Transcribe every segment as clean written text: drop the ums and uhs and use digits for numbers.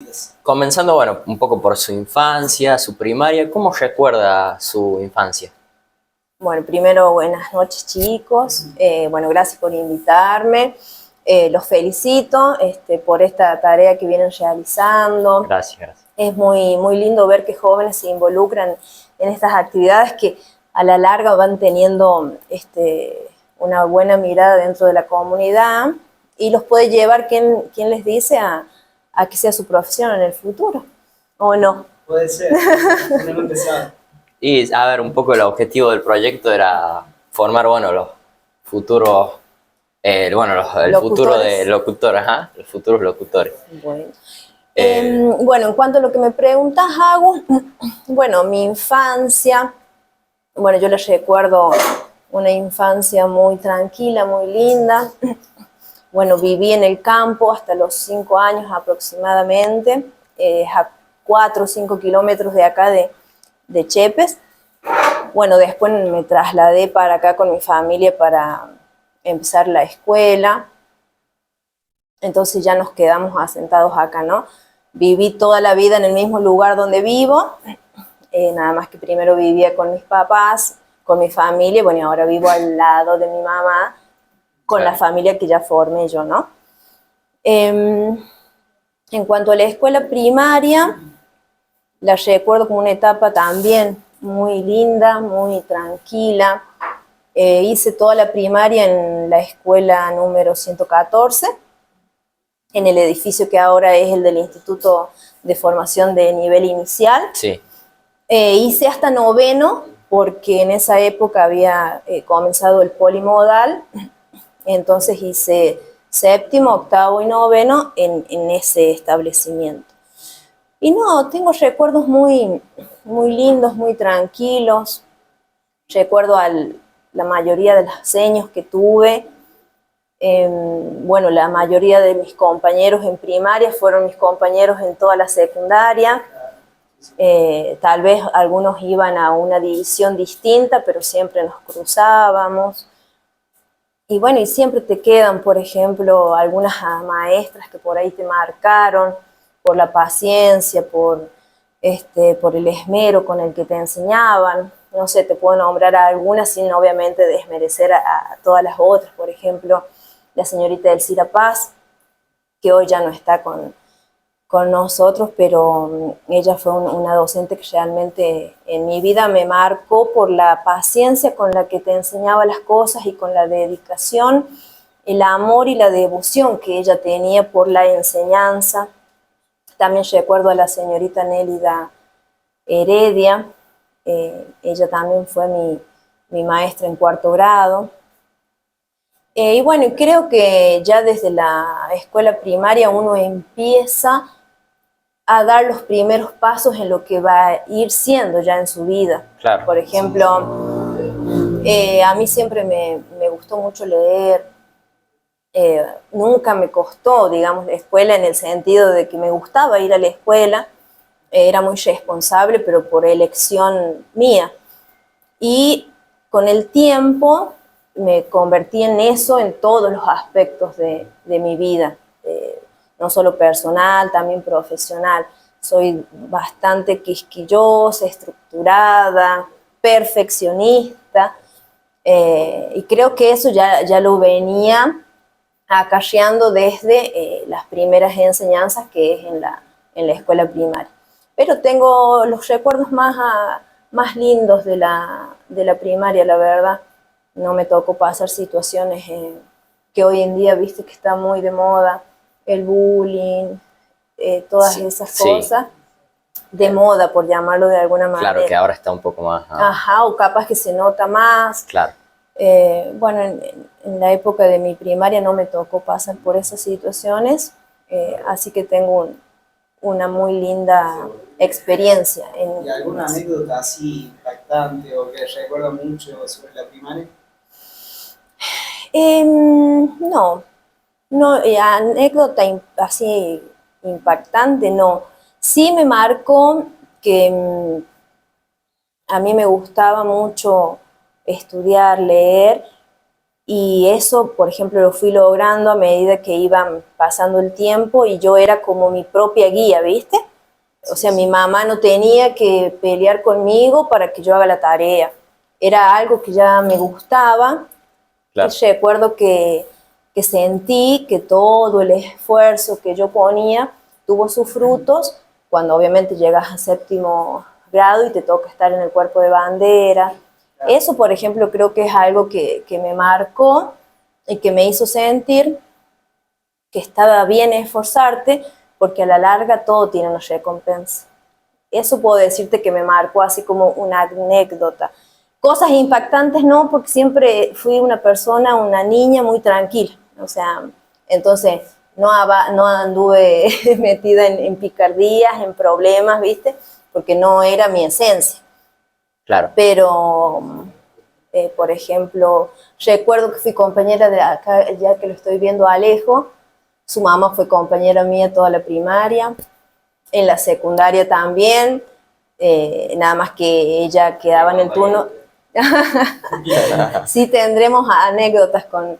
lindas. Comenzando, bueno, un poco por su infancia, su primaria, ¿cómo recuerda su infancia? Bueno, primero, buenas noches, chicos. Bueno, gracias por invitarme. Los felicito por esta tarea que vienen realizando. Gracias, gracias. Es muy lindo ver que jóvenes se involucran en estas actividades que a la larga van teniendo una buena mirada dentro de la comunidad y los puede llevar, ¿quién les dice?, a que sea su profesión en el futuro, ¿o no? Puede ser, uno nunca sabe. Y a ver, un poco el objetivo del proyecto era formar, bueno, los futuros, el futuro de locutores, ¿ah? Los futuros locutores. Bueno. Bueno, en cuanto a lo que me preguntas, Agus, bueno, mi infancia, bueno, yo les recuerdo una infancia muy tranquila, muy linda. Bueno, viví en el campo hasta los 5 años aproximadamente, a 4 o 5 kilómetros de acá de Chepes. Bueno, después me trasladé para acá con mi familia para empezar la escuela. Entonces ya nos quedamos asentados acá, ¿no? Viví toda la vida en el mismo lugar donde vivo, nada más que primero vivía con mis papás, con mi familia, bueno, y ahora vivo al lado de mi mamá, con la familia que ya formé yo, ¿no? En cuanto a la escuela primaria, la recuerdo como una etapa también muy linda, muy tranquila. Hice toda la primaria en la escuela número 114, en el edificio que ahora es el del Instituto de Formación de Nivel Inicial. Sí. Hice hasta noveno, porque en esa época había comenzado el polimodal, entonces hice séptimo, octavo y noveno en ese establecimiento. Y no, tengo recuerdos muy lindos, muy tranquilos. Recuerdo la mayoría de los años que tuve. Bueno, la mayoría de mis compañeros en primaria fueron mis compañeros en toda la secundaria. Tal vez algunos iban a una división distinta, pero siempre nos cruzábamos. Y bueno, y siempre te quedan, por ejemplo, algunas maestras que por ahí te marcaron por la paciencia, por el esmero con el que te enseñaban. No sé, te puedo nombrar a algunas sin obviamente desmerecer a todas las otras. Por ejemplo, la señorita Elcira Paz, que hoy ya no está con nosotros, pero ella fue una docente que realmente en mi vida me marcó por la paciencia con la que te enseñaba las cosas y con la dedicación, el amor y la devoción que ella tenía por la enseñanza. También recuerdo a la señorita Nélida Heredia, ella también fue mi maestra en 4º grado. Y bueno, creo que ya desde la escuela primaria uno empieza a dar los primeros pasos en lo que va a ir siendo ya en su vida. Claro. Por ejemplo, a mí siempre me gustó mucho leer. Nunca me costó, digamos, la escuela en el sentido de que me gustaba ir a la escuela. Era muy responsable, pero por elección mía. Y con el tiempo me convertí en eso en todos los aspectos de mi vida. No solo personal, también profesional. Soy bastante quisquillosa, estructurada, perfeccionista, y creo que eso ya lo venía acarreando desde las primeras enseñanzas, que es en la escuela primaria. Pero tengo los recuerdos más lindos de la primaria, la verdad. No me tocó pasar situaciones que hoy en día, viste, que está muy de moda, el bullying, todas esas cosas, de moda, por llamarlo de alguna manera. Claro, que ahora está un poco más... Ajá, o capaz que se nota más. Claro. Bueno, en la época de mi primaria no me tocó pasar por esas situaciones, así que tengo una muy linda experiencia. ¿Y alguna anécdota así impactante o que recuerda mucho sobre la primaria? No, anécdota así impactante, no. Sí me marcó que a mí me gustaba mucho estudiar, leer, Y eso, por ejemplo, lo fui logrando a medida que iba pasando el tiempo y yo era como mi propia guía, ¿viste? O sea, mi mamá no tenía que pelear conmigo para que yo haga la tarea. Era algo que ya me gustaba. Claro. Y recuerdo que sentí que todo el esfuerzo que yo ponía tuvo sus frutos cuando obviamente llegas a séptimo grado y te toca estar en el cuerpo de bandera. Eso, por ejemplo, creo que es algo que me marcó y que me hizo sentir que estaba bien esforzarte porque a la larga todo tiene una recompensa. Eso puedo decirte que me marcó así como una anécdota. Cosas impactantes no, porque siempre fui una persona, una niña muy tranquila. O sea, entonces no anduve metida en picardías, en problemas, ¿viste? Porque no era mi esencia. Claro. Pero, por ejemplo, recuerdo que fui compañera de acá, ya que lo estoy viendo a Alejo, su mamá fue compañera mía toda la primaria, en la secundaria también, nada más que ella quedaba en el turno. Sí tendremos anécdotas con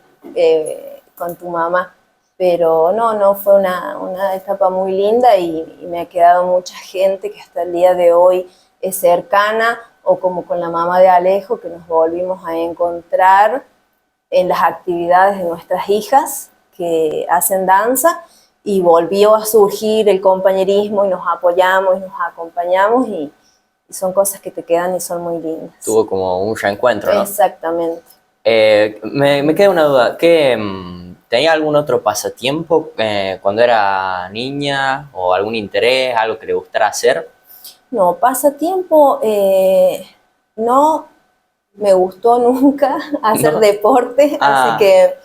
tu mamá, pero no, fue una etapa muy linda y me ha quedado mucha gente que hasta el día de hoy es cercana, o como con la mamá de Alejo, que nos volvimos a encontrar en las actividades de nuestras hijas que hacen danza, y volvió a surgir el compañerismo y nos apoyamos y nos acompañamos y son cosas que te quedan y son muy lindas. Tuvo como un reencuentro, ¿no? Exactamente. Me queda una duda. ¿Tenía algún otro pasatiempo cuando era niña o algún interés, algo que le gustara hacer? No, pasatiempo, no me gustó nunca hacer ¿No? deporte, así Ah, que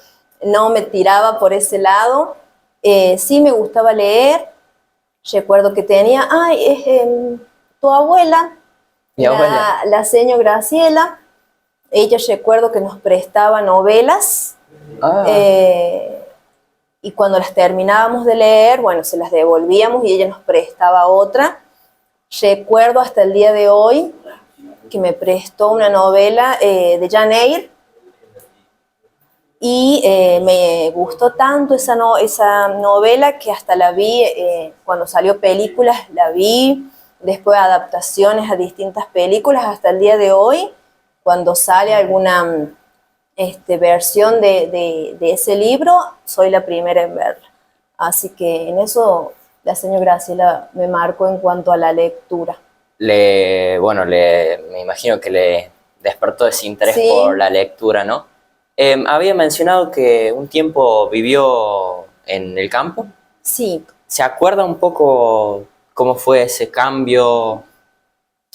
no me tiraba por ese lado. Sí me gustaba leer. Recuerdo que tenía, tu abuela, mi abuela. la señora Graciela, ella recuerdo que nos prestaba novelas, Ah, eh, y cuando las terminábamos de leer, bueno, se las devolvíamos y ella nos prestaba otra. Recuerdo hasta el día de hoy que me prestó una novela de Jane Eyre y me gustó tanto esa novela que hasta la vi, cuando salió películas la vi, después adaptaciones a distintas películas hasta el día de hoy, cuando sale alguna versión de ese libro, soy la primera en verla. Así que en eso la señora Graciela me marcó en cuanto a la lectura. me imagino que le despertó ese interés por Sí, la lectura, ¿no? Había mencionado que un tiempo vivió en el campo. sí. ¿Se acuerda un poco cómo fue ese cambio?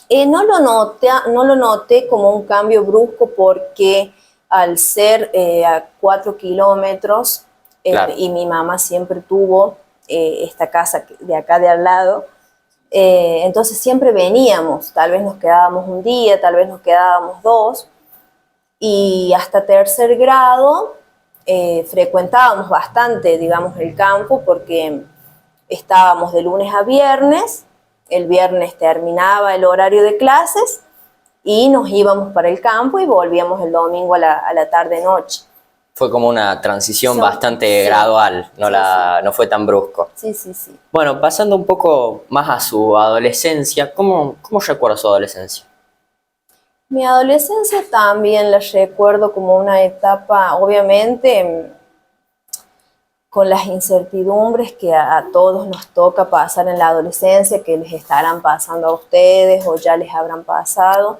No lo noté como un cambio brusco porque al ser a 4 kilómetros, Claro, y mi mamá siempre tuvo esta casa de acá de al lado, entonces siempre veníamos, tal vez nos quedábamos un día, tal vez nos quedábamos dos, y hasta tercer grado frecuentábamos bastante, digamos, el campo porque estábamos de lunes a viernes, el viernes terminaba el horario de clases y nos íbamos para el campo y volvíamos el domingo a la tarde-noche. fue como una transición bastante Sí, gradual, sí, no fue tan brusco. sí, sí, sí. Bueno, pasando un poco más a su adolescencia, ¿cómo recuerda su adolescencia? Mi adolescencia también la recuerdo como una etapa, obviamente, con las incertidumbres que a todos nos toca pasar en la adolescencia, que les estarán pasando a ustedes o ya les habrán pasado,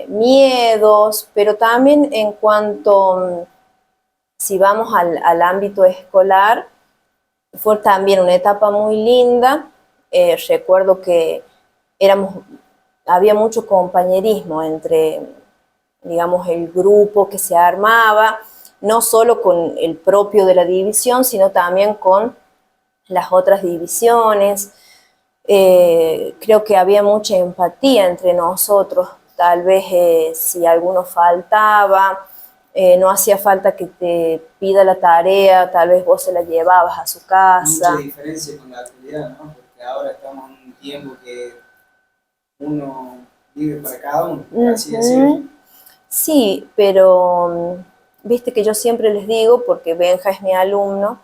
miedos, pero también en cuanto, si vamos al ámbito escolar, fue también una etapa muy linda. Recuerdo que éramos, había mucho compañerismo entre, digamos, el grupo que se armaba, no solo con el propio de la división, sino también con las otras divisiones. Creo que había mucha empatía entre nosotros. Tal vez si alguno faltaba, no hacía falta que te pida la tarea, tal vez vos se la llevabas a su casa. Mucha diferencia con la actualidad, ¿no? Porque ahora estamos en un tiempo que uno vive para cada uno, por así decirlo. Sí, pero viste que yo siempre les digo, porque Benja es mi alumno,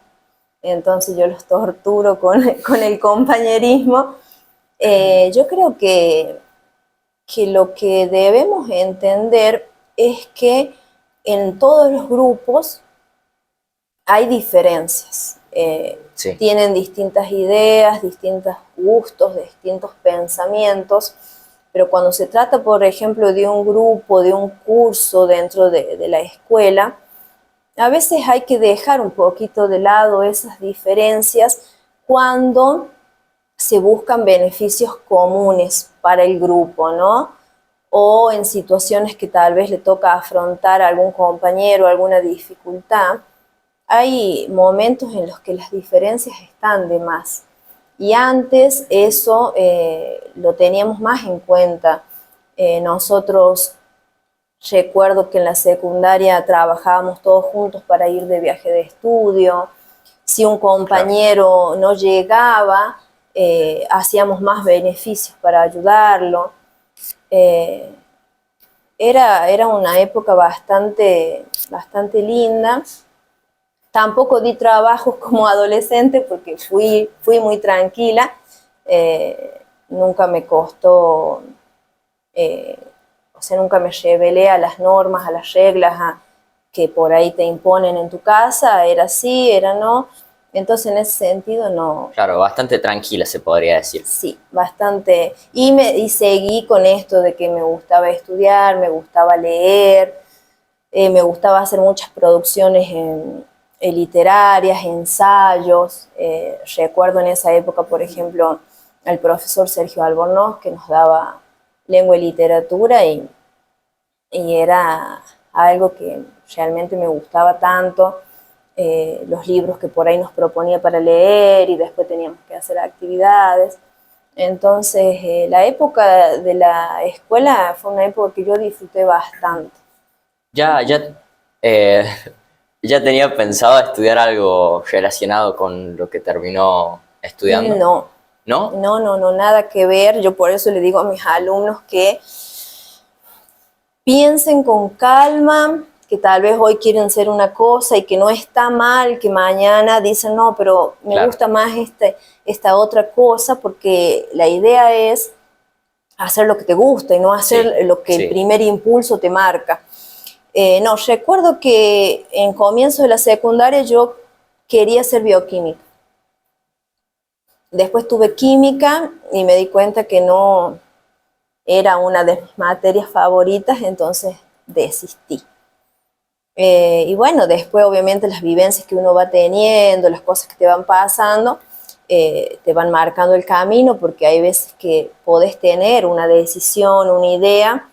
entonces yo los torturo con el compañerismo. Yo creo que lo que debemos entender es que en todos los grupos hay diferencias. Sí, Tienen distintas ideas, distintos gustos, distintos pensamientos, pero cuando se trata, por ejemplo, de un grupo, de un curso dentro de la escuela, a veces hay que dejar un poquito de lado esas diferencias cuando se buscan beneficios comunes para el grupo, ¿no? O en situaciones que tal vez le toca afrontar a algún compañero, alguna dificultad, hay momentos en los que las diferencias están de más. Y antes eso lo teníamos más en cuenta. Nosotros recuerdo que en la secundaria trabajábamos todos juntos para ir de viaje de estudio. Si un compañero no llegaba, hacíamos más beneficios para ayudarlo. Eh, era una época bastante linda. Tampoco di trabajos como adolescente porque fui muy tranquila. Nunca me costó, o sea, nunca me rebelé a las normas, a las reglas que por ahí te imponen en tu casa. Era sí, era no. Entonces, en ese sentido, no. claro, bastante tranquila se podría decir. Sí, bastante. Y seguí con esto de que me gustaba estudiar, me gustaba leer, me gustaba hacer muchas producciones literarias, ensayos. Recuerdo en esa época, por ejemplo, al profesor Sergio Albornoz, que nos daba lengua y literatura, y era algo que realmente me gustaba tanto. Los libros que por ahí nos proponía para leer y después teníamos que hacer actividades. Entonces, la época de la escuela fue una época que yo disfruté bastante. Ya, ya, eh, ya tenía pensado estudiar algo relacionado con lo que terminó estudiando, No, ¿no? no, nada que ver. Yo por eso le digo a mis alumnos que piensen con calma, que tal vez hoy quieren ser una cosa y que no está mal, que mañana dicen, no, pero me Claro. gusta más esta otra cosa, porque la idea es hacer lo que te gusta y no hacer Sí, lo que el sí. primer impulso te marca. No, recuerdo que en comienzo de la secundaria yo quería ser bioquímica. Después tuve química y me di cuenta que no era una de mis materias favoritas, entonces desistí. Y bueno, después obviamente las vivencias que uno va teniendo, las cosas que te van pasando, te van marcando el camino, porque hay veces que podés tener una decisión, una idea,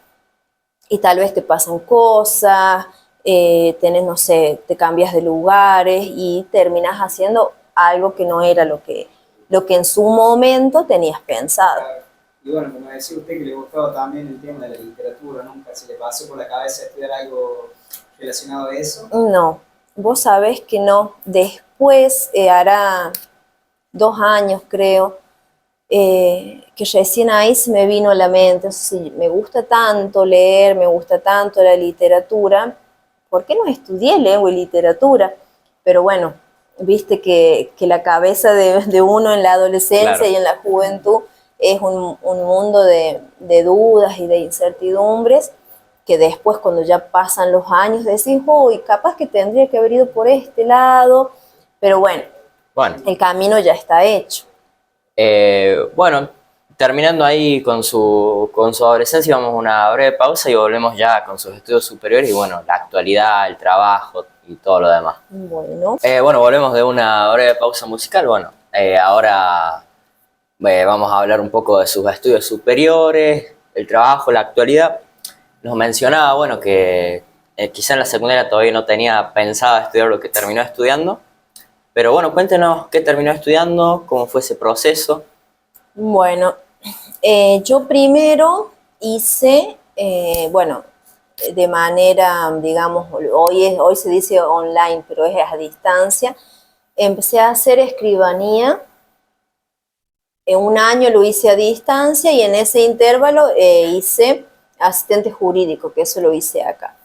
y tal vez te pasan cosas, tenés, no sé, te cambias de lugares y terminás haciendo algo que no era lo que en su momento tenías pensado. Claro. Y bueno, como decía usted que le gustaba también el tema de la literatura, ¿nunca se le pasó por la cabeza estudiar algo relacionado a eso? No, vos sabés que no. Después, hará 2 años creo, que recién ahí se me vino a la mente, o sea, si me gusta tanto leer, me gusta tanto la literatura, ¿por qué no estudié lengua y literatura? Pero bueno, viste que la cabeza de uno en la adolescencia Claro. y en la juventud es un mundo de dudas y de incertidumbres, que después cuando ya pasan los años decís, uy, capaz que tendría que haber ido por este lado, pero bueno, Bueno, el camino ya está hecho. bueno, terminando ahí con su adolescencia, vamos a una breve pausa y volvemos ya con sus estudios superiores y bueno, la actualidad, el trabajo y todo lo demás. Bueno, Bueno, volvemos de una breve pausa musical. Bueno, ahora vamos a hablar un poco de sus estudios superiores, el trabajo, la actualidad. Nos mencionaba, bueno, que quizá en la secundaria todavía no tenía pensado estudiar lo que terminó estudiando, pero bueno, cuéntenos qué terminó estudiando, cómo fue ese proceso. bueno, yo primero hice, bueno, de manera, digamos, hoy se dice online, pero es a distancia. Empecé a hacer escribanía. En un año lo hice a distancia y en ese intervalo hice asistente jurídico, que eso lo hice acá.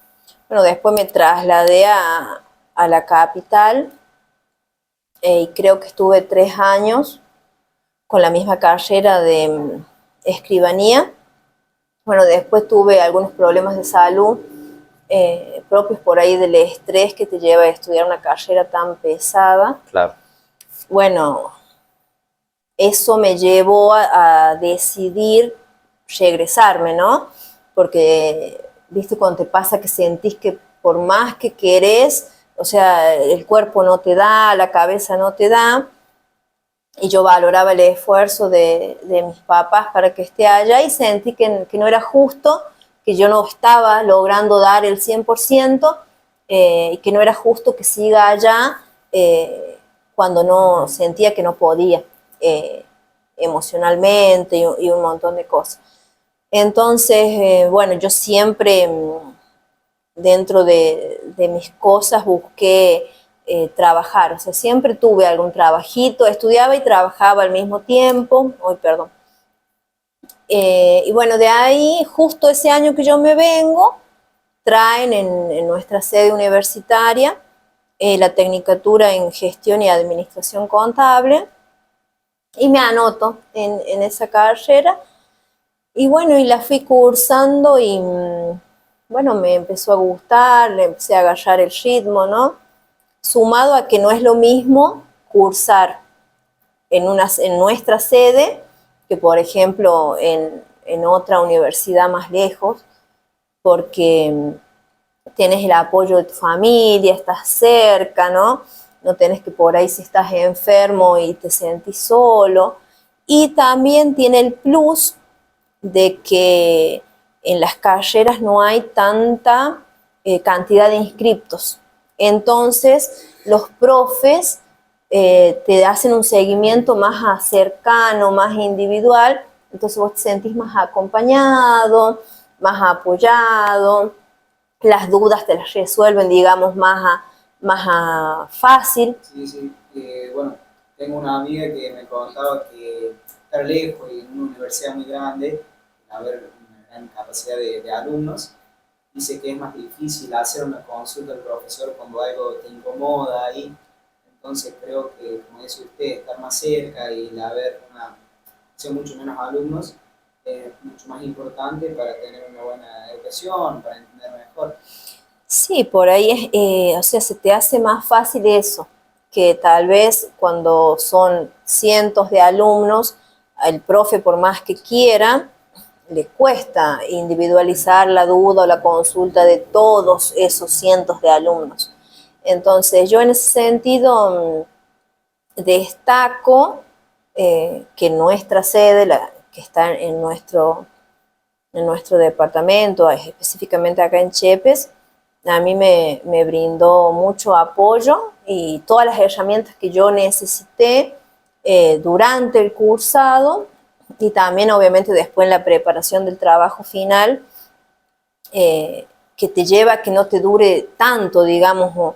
Bueno, después me trasladé a la capital y creo que estuve 3 años con la misma carrera de escribanía. Bueno, después tuve algunos problemas de salud propios por ahí del estrés que te lleva a estudiar una carrera tan pesada. Claro. Bueno, eso me llevó a decidir regresarme, ¿no? Porque, viste, cuando te pasa que sentís que por más que querés, o sea, el cuerpo no te da, la cabeza no te da, y yo valoraba el esfuerzo de mis papás para que esté allá y sentí que no era justo, que yo no estaba logrando dar el 100% y que no era justo que siga allá cuando no sentía que no podía emocionalmente y un montón de cosas. Entonces, bueno, yo siempre dentro de mis cosas busqué trabajar, o sea, siempre tuve algún trabajito, estudiaba y trabajaba al mismo tiempo, perdón. Y bueno, de ahí, justo ese año que yo me vengo, traen en nuestra sede universitaria la Tecnicatura en Gestión y Administración Contable, y me anoto en esa carrera, y bueno, y la fui cursando y bueno, me empezó a gustar, le empecé a agarrar el ritmo, ¿no? Sumado a que no es lo mismo cursar en nuestra sede que, por ejemplo, en otra universidad más lejos, porque tienes el apoyo de tu familia, estás cerca, ¿no? No tenés que por ahí si estás enfermo y te sentís solo. Y también tiene el plus de que en las carreras no hay tanta cantidad de inscriptos. Entonces, los profes te hacen un seguimiento más cercano, más individual, entonces vos te sentís más acompañado, más apoyado, las dudas te las resuelven, digamos, más fácil. Sí, sí. Bueno, tengo una amiga que me contaba que estar lejos y en una universidad muy grande, haber una gran capacidad de alumnos, dice que es más difícil hacer una consulta al profesor cuando algo te incomoda ahí. Entonces creo que, como dice usted, estar más cerca y el haber mucho menos alumnos es mucho más importante para tener una buena educación, para entender mejor. Sí, por ahí o sea, se te hace más fácil eso, que tal vez cuando son cientos de alumnos, el profe por más que quiera, le cuesta individualizar la duda o la consulta de todos esos cientos de alumnos. Entonces, yo en ese sentido destaco que nuestra sede, que está en nuestro departamento, específicamente acá en Chepes, a mí me brindó mucho apoyo y todas las herramientas que yo necesité durante el cursado y también obviamente después en la preparación del trabajo final, que te lleva a que no te dure tanto, digamos,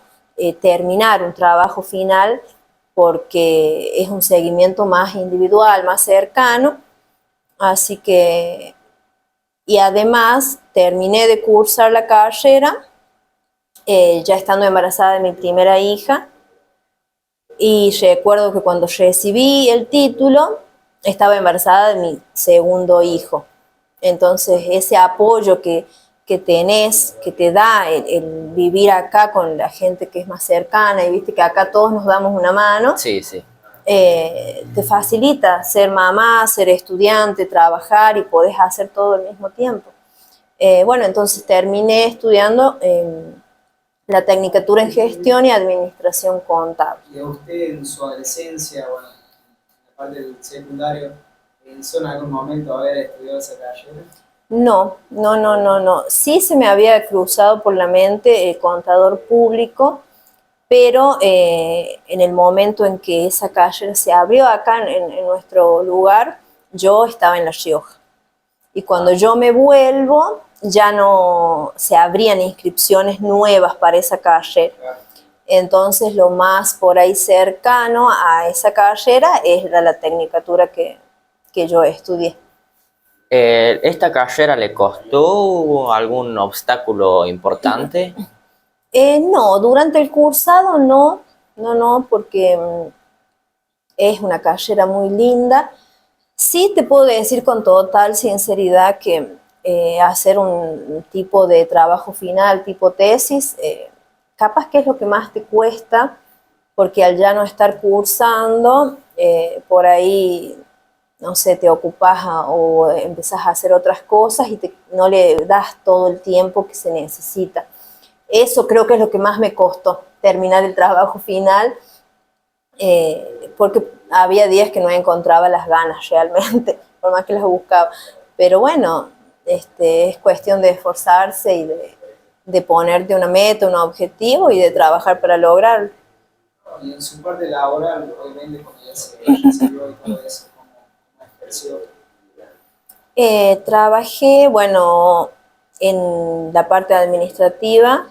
terminar un trabajo final, porque es un seguimiento más individual, más cercano. Así que, y además terminé de cursar la carrera ya estando embarazada de mi primera hija, y recuerdo que cuando recibí el título estaba embarazada de mi segundo hijo. Entonces ese apoyo que tenés, que te da el vivir acá con la gente que es más cercana, y viste que acá todos nos damos una mano, Sí, sí. Te facilita ser mamá, ser estudiante, trabajar y podés hacer todo al mismo tiempo. Bueno, entonces terminé estudiando la Tecnicatura en Gestión y Administración Contable. Y a usted en su adolescencia, bueno, en la parte del secundario, ¿pensó en algún momento haber estudiado esa carrera? No. Sí se me había cruzado por la mente el contador público, pero en el momento en que esa carrera se abrió acá en nuestro lugar, yo estaba en La Rioja. Y cuando yo me vuelvo, ya no se abrían inscripciones nuevas para esa carrera. Claro. Entonces, lo más por ahí cercano a esa carrera es la tecnicatura que yo estudié. ¿Esta carrera le costó algún obstáculo importante? No, durante el cursado no, porque es una carrera muy linda. Sí te puedo decir con total sinceridad que hacer un tipo de trabajo final, tipo tesis, capaz que es lo que más te cuesta, porque al ya no estar cursando, por ahí, no sé, te ocupas o empezás a hacer otras cosas y no le das todo el tiempo que se necesita. Eso creo que es lo que más me costó, terminar el trabajo final, porque había días que no encontraba las ganas realmente, por más que las buscaba. Pero bueno, es cuestión de esforzarse y de ponerte una meta, un objetivo y de trabajar para lograrlo. Y en su parte laboral, obviamente, como ya se recibió y todo eso, como ejerció. Trabajé, bueno, en la parte administrativa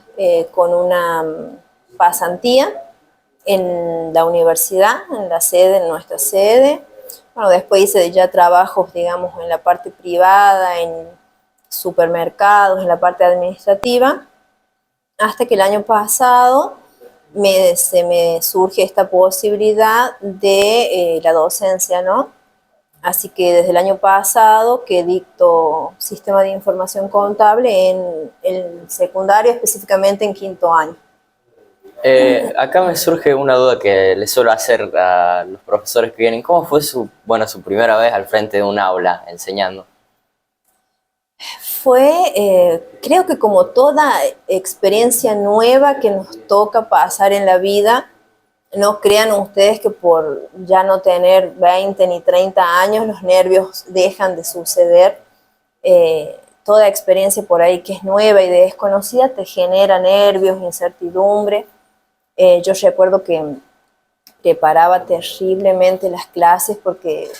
con una pasantía en la universidad, en la sede, en nuestra sede. Bueno, después hice ya trabajos, digamos, en la parte privada, en supermercados, en la parte administrativa, hasta que el año pasado se me surge esta posibilidad de la docencia, ¿no? Así que desde el año pasado que dicto sistema de información contable en el secundario, específicamente en quinto año. Acá me surge una duda que le suelo hacer a los profesores que vienen. ¿Cómo fue su primera vez al frente de un aula enseñando? Creo que como toda experiencia nueva que nos toca pasar en la vida, no crean ustedes que por ya no tener 20 ni 30 años los nervios dejan de suceder. Toda experiencia por ahí que es nueva y desconocida te genera nervios, incertidumbre. Yo recuerdo que preparaba terriblemente las clases porque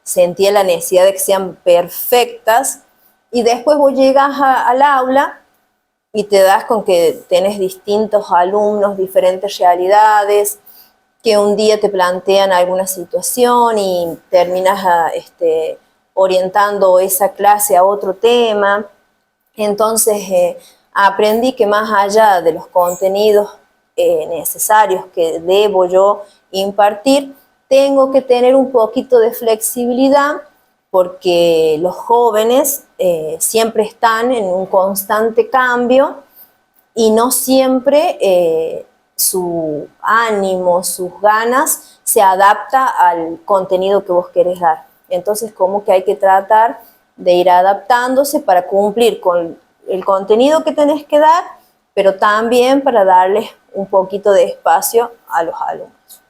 sentía la necesidad de que sean perfectas y después vos llegas al aula y te das con que tenés distintos alumnos, diferentes realidades, que un día te plantean alguna situación y terminas orientando esa clase a otro tema. Entonces aprendí que más allá de los contenidos necesarios que debo yo impartir, tengo que tener un poquito de flexibilidad porque los jóvenes siempre están en un constante cambio y no siempre su ánimo, sus ganas se adapta al contenido que vos querés dar. Entonces, como que hay que tratar de ir adaptándose para cumplir con el contenido que tenés que dar, pero también para darles un poquito de espacio a los alumnos.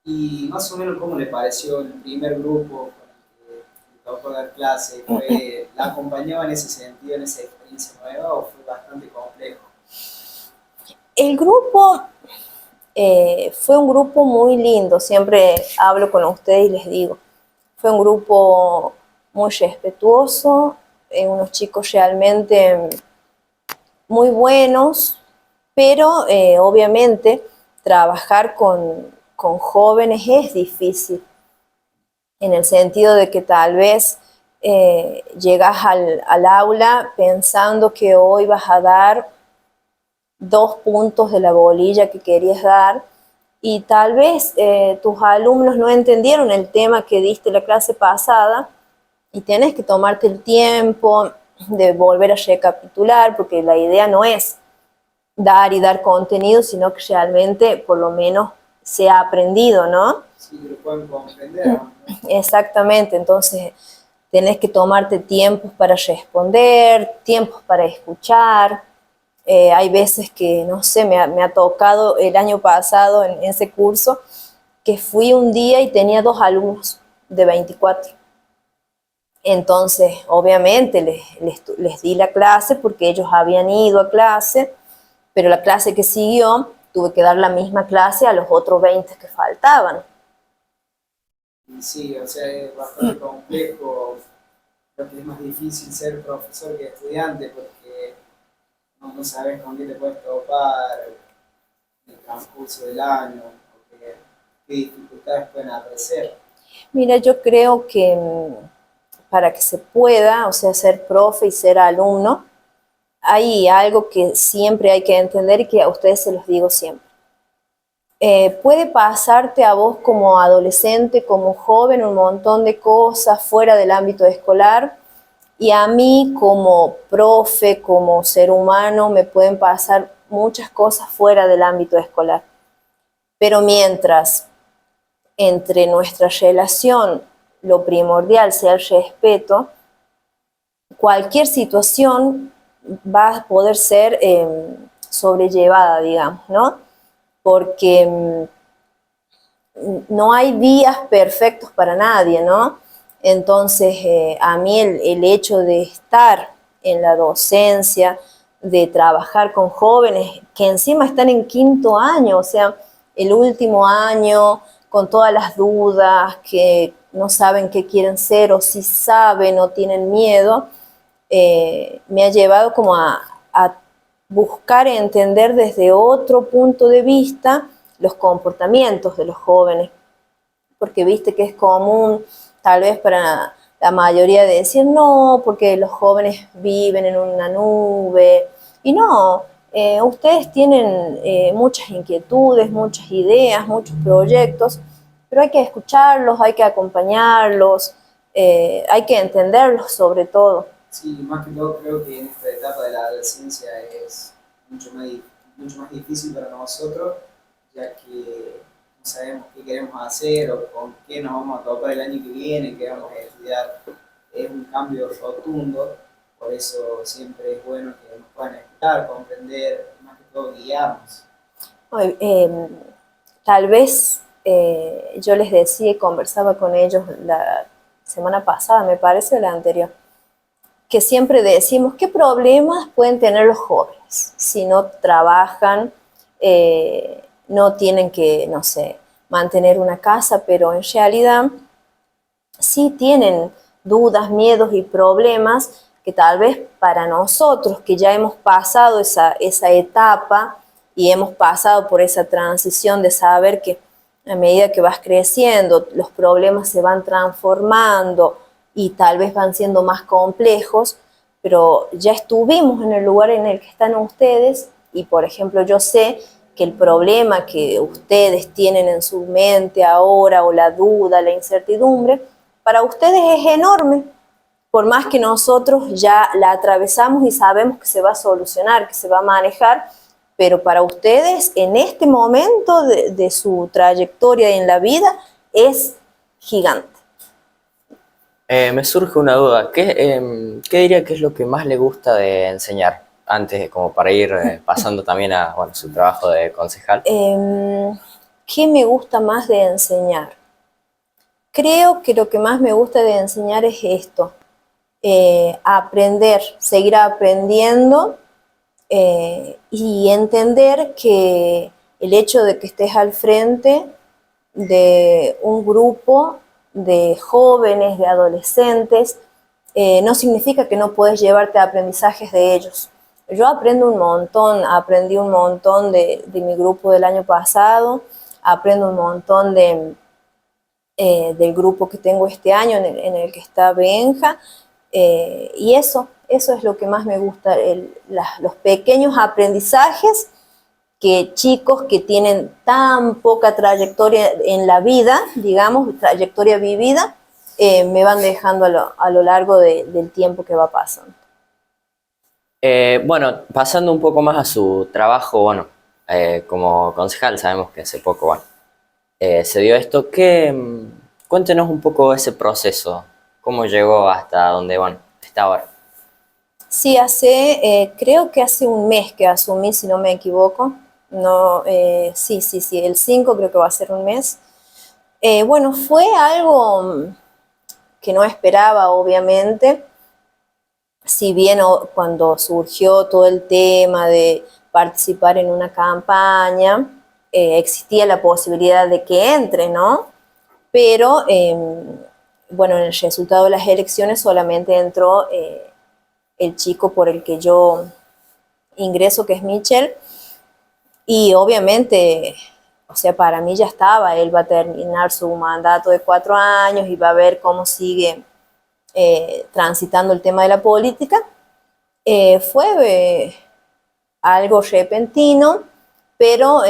Y más o menos, ¿cómo le pareció el primer grupo con el que le tocó dar clase? ¿La acompañaba en ese sentido, en esa experiencia nueva, o fue bastante complejo? El grupo fue un grupo muy lindo, siempre hablo con ustedes y les digo, fue un grupo muy respetuoso, unos chicos realmente muy buenos, pero obviamente trabajar con jóvenes es difícil, en el sentido de que tal vez llegas al aula pensando que hoy vas a dar 2 puntos de la bolilla que querías dar y tal vez tus alumnos no entendieron el tema que diste la clase pasada y tienes que tomarte el tiempo de volver a recapitular porque la idea no es dar y dar contenido, sino que realmente por lo menos se ha aprendido, ¿no? Sí, que lo pueden comprender, ¿no? Exactamente, entonces tenés que tomarte tiempos para responder, tiempos para escuchar. Hay veces que, no sé, me ha tocado el año pasado en ese curso que fui un día y tenía 2 alumnos de 24. Entonces, obviamente, les di la clase porque ellos habían ido a clase, pero la clase que siguió tuve que dar la misma clase a los otros 20 que faltaban. Y sí, o sea, es bastante complejo. Creo que es más difícil ser profesor que estudiante porque no sabes con qué te puedes topar en el transcurso del año, o qué dificultades pueden aparecer. Mira, yo creo que para que se pueda, o sea, ser profe y ser alumno, hay algo que siempre hay que entender y que a ustedes se los digo siempre. Puede pasarte a vos como adolescente, como joven, un montón de cosas fuera del ámbito escolar, y a mí como profe, como ser humano, me pueden pasar muchas cosas fuera del ámbito escolar. Pero mientras entre nuestra relación lo primordial sea el respeto, cualquier situación va a poder ser sobrellevada, digamos, ¿no? Porque no hay días perfectos para nadie, ¿no? Entonces, a mí el hecho de estar en la docencia, de trabajar con jóvenes que encima están en 5º año, o sea, el último año, con todas las dudas, que no saben qué quieren ser, o si saben o tienen miedo, me ha llevado como a buscar entender desde otro punto de vista los comportamientos de los jóvenes, porque viste que es común tal vez para la mayoría de decir no, porque los jóvenes viven en una nube, y no, ustedes tienen muchas inquietudes, muchas ideas, muchos proyectos, pero hay que escucharlos, hay que acompañarlos, hay que entenderlos sobre todo. Sí, más que todo creo que en esta etapa de la adolescencia es mucho más difícil para nosotros, ya que no sabemos qué queremos hacer o con qué nos vamos a topar el año que viene, qué vamos a estudiar. Es un cambio rotundo, por eso siempre es bueno que nos puedan escuchar, comprender, más que todo guiarnos. Tal vez yo les decía y conversaba con ellos la semana pasada, me parece, o la anterior, que siempre decimos qué problemas pueden tener los jóvenes si no trabajan, no tienen que, no sé, mantener una casa, pero en realidad sí tienen dudas, miedos y problemas que tal vez para nosotros que ya hemos pasado esa etapa y hemos pasado por esa transición de saber que a medida que vas creciendo los problemas se van transformando y tal vez van siendo más complejos, pero ya estuvimos en el lugar en el que están ustedes y, por ejemplo, yo sé que el problema que ustedes tienen en su mente ahora, o la duda, la incertidumbre, para ustedes es enorme, por más que nosotros ya la atravesamos y sabemos que se va a solucionar, que se va a manejar, pero para ustedes en este momento de su trayectoria en la vida es gigante. Me surge una duda. ¿Qué diría que es lo que más le gusta de enseñar? Antes, como para ir pasando también a bueno, su trabajo de concejal. ¿Qué me gusta más de enseñar? Creo que lo que más me gusta de enseñar es esto, aprender, seguir aprendiendo y entender que el hecho de que estés al frente de un grupo de jóvenes, de adolescentes, no significa que no puedes llevarte aprendizajes de ellos. Yo aprendí un montón de mi grupo del año pasado, aprendo un montón del grupo que tengo este año en el que está Benja, y eso es lo que más me gusta, los pequeños aprendizajes que chicos que tienen tan poca trayectoria en la vida, digamos, trayectoria vivida, me van dejando a lo largo del tiempo que va pasando. Bueno, pasando un poco más a su trabajo, bueno, como concejal, sabemos que hace poco, bueno, se dio esto. Cuéntenos un poco ese proceso, cómo llegó hasta donde, bueno, está ahora. Sí, creo que hace un mes que asumí, si no me equivoco. No, sí, el 5 creo que va a ser un mes. Bueno, fue algo que no esperaba, obviamente. Si bien cuando surgió todo el tema de participar en una campaña, existía la posibilidad de que entre, ¿no? Pero, bueno, en el resultado de las elecciones solamente entró el chico por el que yo ingreso, que es Michel, y obviamente, o sea, para mí ya estaba, él va a terminar su mandato de 4 años y va a ver cómo sigue transitando el tema de la política. Fue algo repentino, pero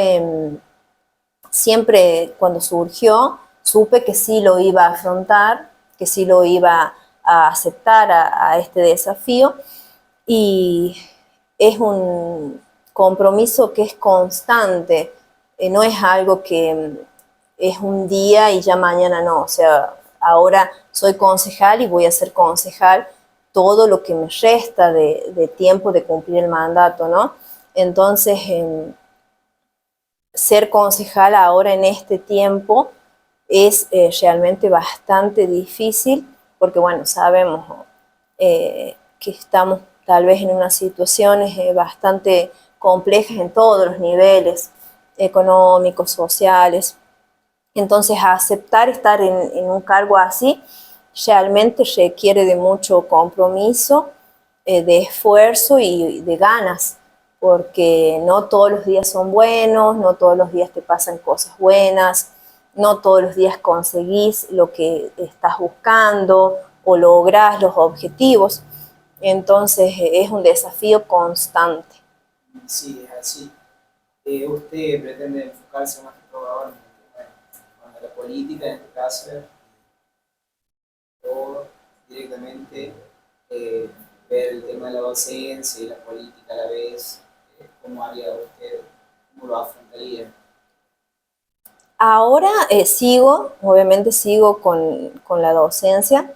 siempre cuando surgió supe que sí lo iba a afrontar, que sí lo iba a aceptar a este desafío, y es un compromiso que es constante, no es algo que es un día y ya mañana no, o sea, ahora soy concejal y voy a ser concejal todo lo que me resta de tiempo de cumplir el mandato, ¿no? Entonces, ser concejal ahora en este tiempo es realmente bastante difícil porque, bueno, sabemos que estamos tal vez en unas situaciones bastante complejas en todos los niveles, económicos, sociales. Entonces, aceptar estar en un cargo así realmente requiere de mucho compromiso, de esfuerzo y de ganas, porque no todos los días son buenos, no todos los días te pasan cosas buenas, no todos los días conseguís lo que estás buscando o lográs los objetivos. Entonces es un desafío constante. Sí, es así. ¿Usted pretende enfocarse más que todo ahora en el tema de la política, en este caso, o directamente ver el tema de la docencia y la política a la vez? ¿Cómo haría usted? ¿Cómo lo afrontaría? Ahora obviamente sigo con la docencia,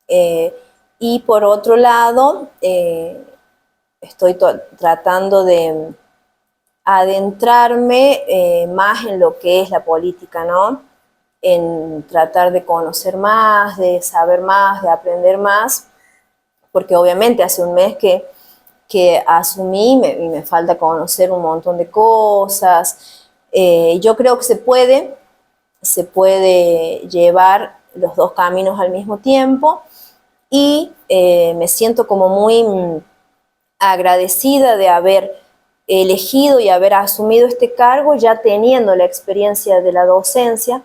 eh, y por otro lado estoy tratando de adentrarme más en lo que es la política, ¿no? En tratar de conocer más, de saber más, de aprender más, porque obviamente hace un mes que asumí y me falta conocer un montón de cosas. Yo creo que se puede llevar los dos caminos al mismo tiempo y me siento como muy agradecida de haber elegido y haber asumido este cargo ya teniendo la experiencia de la docencia,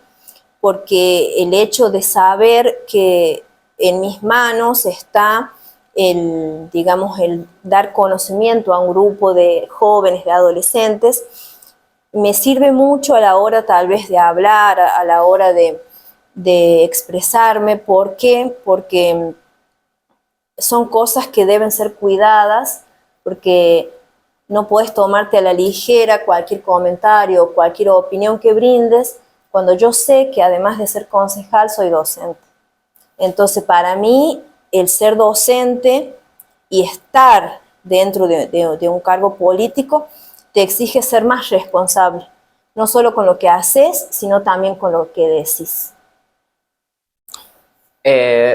porque el hecho de saber que en mis manos está digamos, el dar conocimiento a un grupo de jóvenes, de adolescentes, me sirve mucho a la hora tal vez de hablar, a la hora de expresarme. ¿Por qué? Porque son cosas que deben ser cuidadas, porque no puedes tomarte a la ligera cualquier comentario o cualquier opinión que brindes, cuando yo sé que además de ser concejal soy docente. Entonces, para mí, el ser docente y estar dentro de un cargo político te exige ser más responsable, no solo con lo que haces, sino también con lo que decís.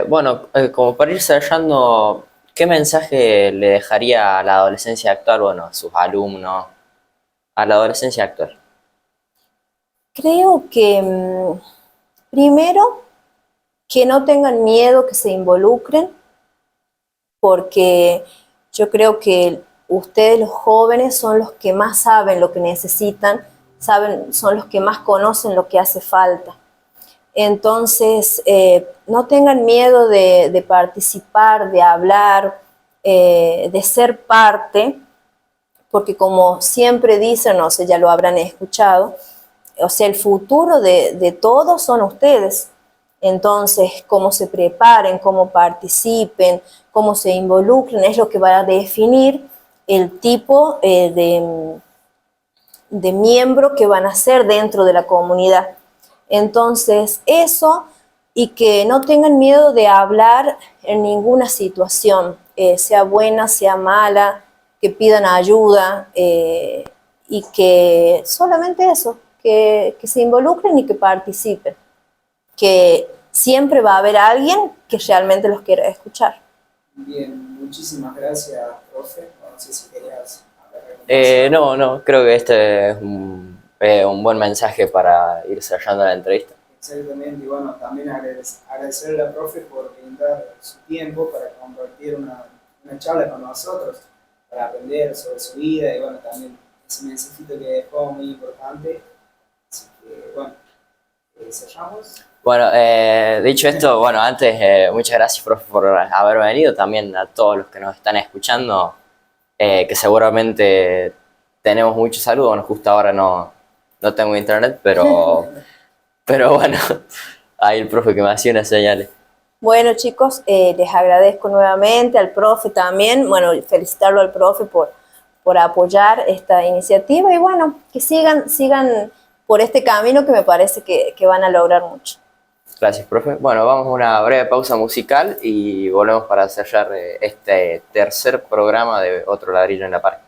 Bueno, como para ir cerrando, ¿qué mensaje le dejaría a la adolescencia actual, bueno, a sus alumnos, a la adolescencia actual? Creo que primero que no tengan miedo, que se involucren, porque yo creo que ustedes los jóvenes son los que más saben lo que necesitan, son los que más conocen lo que hace falta. Entonces, no tengan miedo de participar, de hablar, de ser parte, porque como siempre dicen, no sé, ya lo habrán escuchado, o sea, el futuro de todos son ustedes. Entonces, cómo se preparen, cómo participen, cómo se involucren, es lo que va a definir el tipo de miembro que van a ser dentro de la comunidad. Entonces, eso, y que no tengan miedo de hablar en ninguna situación, sea buena, sea mala, que pidan ayuda, y que solamente eso, que se involucren y que participen, que siempre va a haber alguien que realmente los quiera escuchar. Bien, muchísimas gracias, profe. No sé si querías hablar algo más. No, creo que este es un buen mensaje para ir cerrando la entrevista. Exactamente, y bueno, también agradecerle a la profe por brindar su tiempo para compartir una charla con nosotros, para aprender sobre su vida y bueno, también ese mensajito que dejó muy importante. Así que bueno, cerramos. Bueno, dicho esto, bueno, antes, muchas gracias, profe, por haber venido. También a todos los que nos están escuchando, que seguramente tenemos muchos saludos. Bueno, justo ahora no tengo internet, pero bueno, ahí el profe que me hacía unas señales. Bueno, chicos, les agradezco nuevamente al profe también. Bueno, felicitarlo al profe por apoyar esta iniciativa y bueno, que sigan por este camino que me parece que van a lograr mucho. Gracias, profe. Bueno, vamos a una breve pausa musical y volvemos para cerrar este tercer programa de Otro Ladrillo en la Pared.